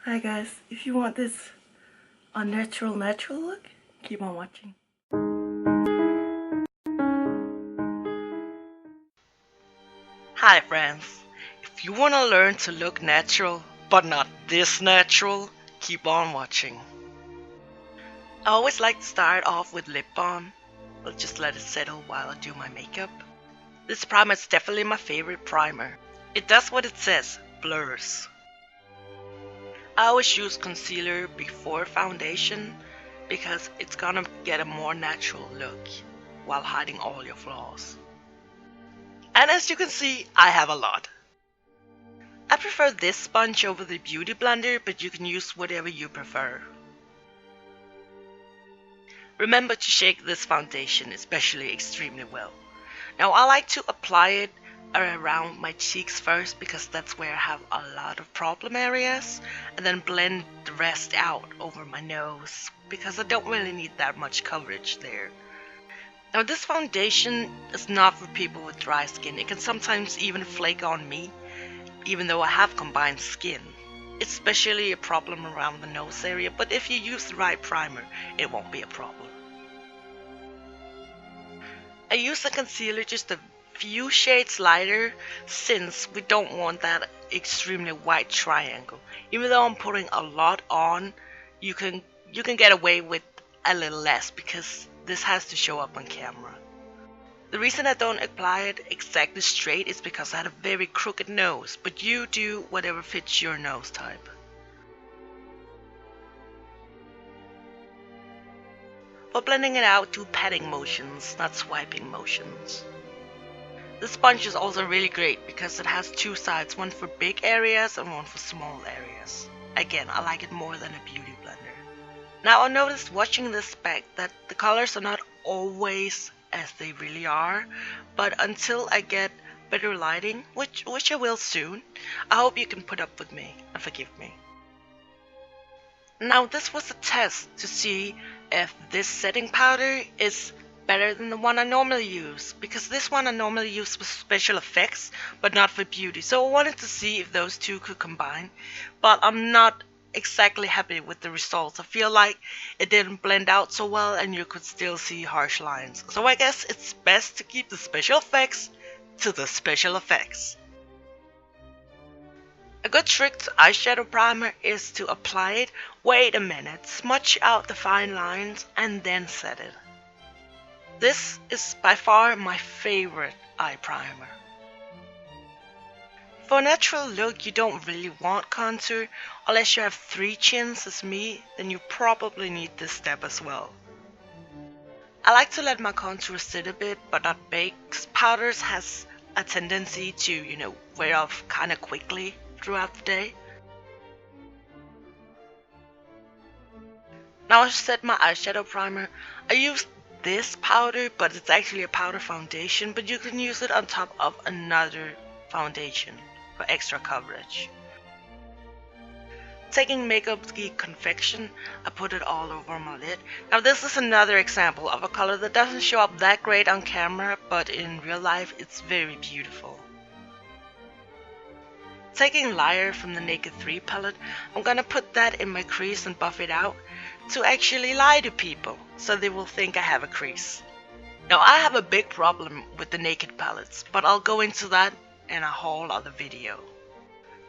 Hi guys, if you want this unnatural natural look, keep on watching. Hi friends, if you want to learn to look natural, but not this natural, keep on watching. I always like to start off with lip balm. I'll just let it settle while I do my makeup. This primer is definitely my favorite primer. It does what it says, blurs. I always use concealer before foundation because it's gonna get a more natural look while hiding all your flaws. And as you can see, I have a lot. I prefer this sponge over the beauty blender, but you can use whatever you prefer. Remember to shake this foundation especially extremely well. Now I like to apply it around my cheeks first because that's where I have a lot of problem areas, and then blend the rest out over my nose because I don't really need that much coverage there. Now this foundation is not for people with dry skin. It can sometimes even flake on me, even though I have combined skin. It's especially a problem around the nose area, but if you use the right primer, it won't be a problem. I use the concealer just a few shades lighter since we don't want that extremely white triangle. Even though I'm putting a lot on, you can get away with a little less because this has to show up on camera. The reason I don't apply it exactly straight is because I had a very crooked nose, but you do whatever fits your nose type. For blending it out, do patting motions, not swiping motions. The sponge is also really great because it has two sides, one for big areas and one for small areas. Again, I like it more than a beauty blender. Now I noticed watching this back that the colors are not always as they really are, but until I get better lighting, which I will soon, I hope you can put up with me and forgive me. Now this was a test to see if this setting powder is better than the one I normally use, because this one I normally use for special effects but not for beauty, so I wanted to see if those two could combine, but I'm not exactly happy with the results. I feel like it didn't blend out so well and you could still see harsh lines, so I guess it's best to keep the special effects to the special effects. A good trick to eyeshadow primer is to apply it, wait a minute, smudge out the fine lines, and then set it. This is by far my favorite eye primer. For a natural look, you don't really want contour. Unless you have 3 chins as me, then you probably need this step as well. I like to let my contour sit a bit, but not bake, because powders has a tendency to, wear off kinda quickly throughout the day. Now I've set my eyeshadow primer. I used this powder, but it's actually a powder foundation, but you can use it on top of another foundation for extra coverage. Taking Makeup Geek confection, I put it all over my lid. Now this is another example of a color that doesn't show up that great on camera, but in real life it's very beautiful. Taking Liar from the Naked 3 palette, I'm gonna put that in my crease and buff it out to actually lie to people, so they will think I have a crease. Now I have a big problem with the Naked palettes, but I'll go into that in a whole other video.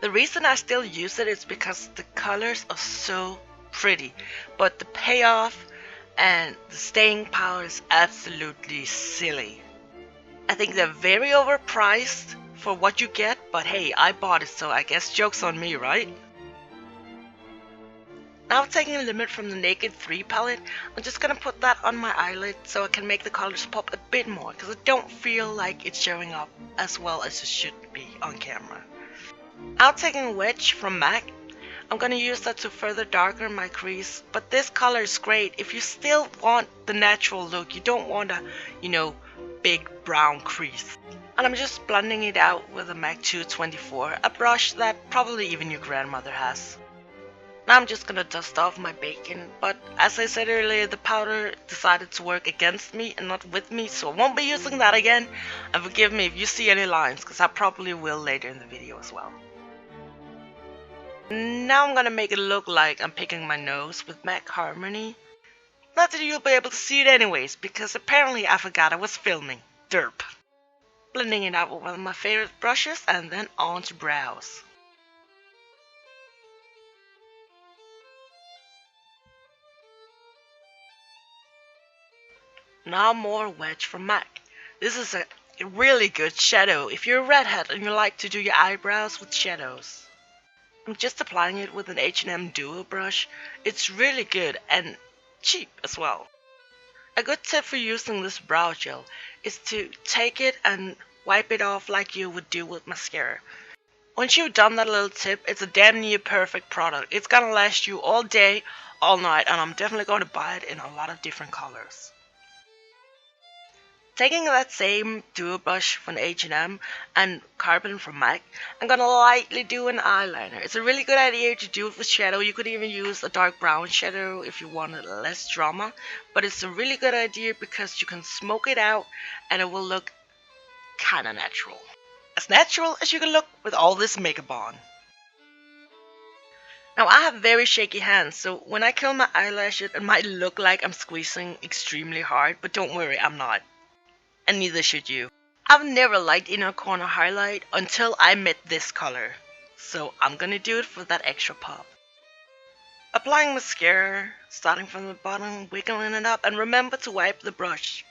The reason I still use it is because the colors are so pretty, but the payoff and the staying power is absolutely silly. I think they're very overpriced for what you get, but hey, I bought it, so I guess joke's on me, right? Now taking a Limit from the Naked 3 palette, I'm just gonna put that on my eyelid so I can make the colors pop a bit more, because I don't feel like it's showing up as well as it should be on camera. Now taking Wedge from MAC, I'm gonna use that to further darken my crease, but this color is great if you still want the natural look. You don't want a, big brown crease. And I'm just blending it out with a MAC 224, a brush that probably even your grandmother has. Now I'm just gonna dust off my bacon, but as I said earlier, the powder decided to work against me and not with me, so I won't be using that again, and forgive me if you see any lines, because I probably will later in the video as well. Now I'm gonna make it look like I'm picking my nose with MAC Harmony. Not that you'll be able to see it anyways, because apparently I forgot I was filming. Derp. Blending it out with one of my favorite brushes and then on to brows. Now more Wedge from MAC. This is a really good shadow if you're a redhead and you like to do your eyebrows with shadows. I'm just applying it with an H&M Duo brush. It's really good and cheap as well. A good tip for using this brow gel is to take it and wipe it off like you would do with mascara. Once you've done that little tip, it's a damn near perfect product. It's gonna last you all day, all night, and I'm definitely going to buy it in a lot of different colors. Taking that same duo brush from H&M and Carbon from MAC, I'm gonna lightly do an eyeliner. It's a really good idea to do it with shadow. You could even use a dark brown shadow if you wanted less drama, but it's a really good idea because you can smoke it out and it will look kinda natural. As you can look with all this makeup on. Now I have very shaky hands, so when I curl my eyelashes it might look like I'm squeezing extremely hard, but don't worry, I'm not. And neither should you. I've never liked inner corner highlight until I met this color, so I'm gonna do it for that extra pop. Applying mascara, starting from the bottom, wiggling it up, and remember to wipe the brush.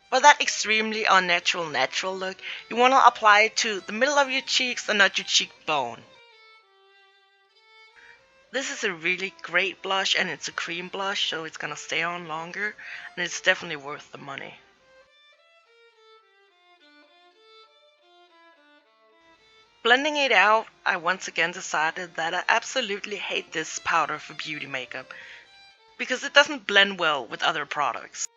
For that extremely unnatural natural look, you want to apply it to the middle of your cheeks and not your cheekbone. This is a really great blush and it's a cream blush, so it's gonna stay on longer and it's definitely worth the money. Blending it out, I once again decided that I absolutely hate this powder for beauty makeup because it doesn't blend well with other products.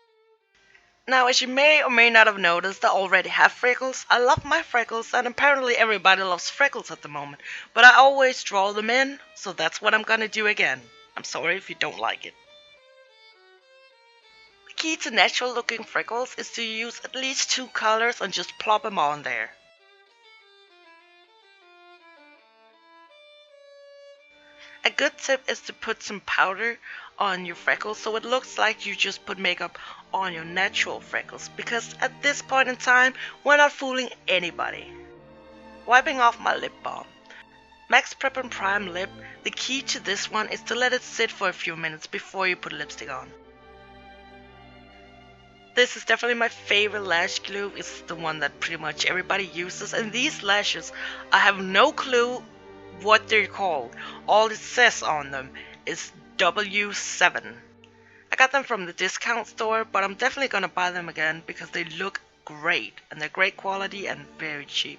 Now, as you may or may not have noticed, I already have freckles. I love my freckles, and apparently everybody loves freckles at the moment. But I always draw them in, so that's what I'm gonna do again. I'm sorry if you don't like it. The key to natural looking freckles is to use at least 2 colors and just plop them on there. A good tip is to put some powder on your freckles so it looks like you just put makeup on your natural freckles, because at this point in time we're not fooling anybody. Wiping off my lip balm. Max Prep and Prime Lip. The key to this one is to let it sit for a few minutes before you put lipstick on. This is definitely my favorite lash glue. It's the one that pretty much everybody uses, and these lashes, I have no clue what they're called. All it says on them is W7. I got them from the discount store, but I'm definitely gonna buy them again because they look great and they're great quality and very cheap.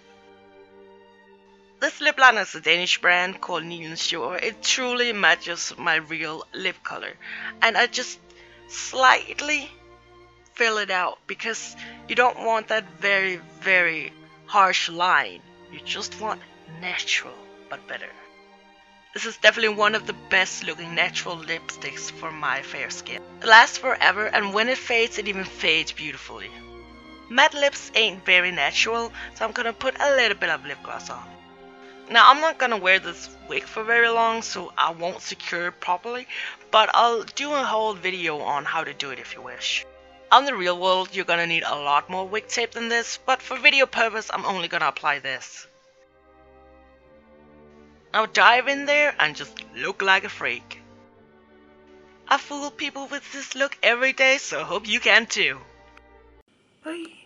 This lip liner is a Danish brand called Nilens Shore. It truly matches my real lip color, and I just slightly fill it out because you don't want that very, very harsh line. You just want natural but better. This is definitely one of the best looking natural lipsticks for my fair skin. It lasts forever, and when it fades, it even fades beautifully. Matte lips ain't very natural, so I'm gonna put a little bit of lip gloss on. Now I'm not gonna wear this wig for very long, so I won't secure it properly, but I'll do a whole video on how to do it if you wish. On the real world, you're gonna need a lot more wig tape than this, but for video purpose, I'm only gonna apply this. Now dive in there and just look like a freak. I fool people with this look every day, so hope you can too. Bye.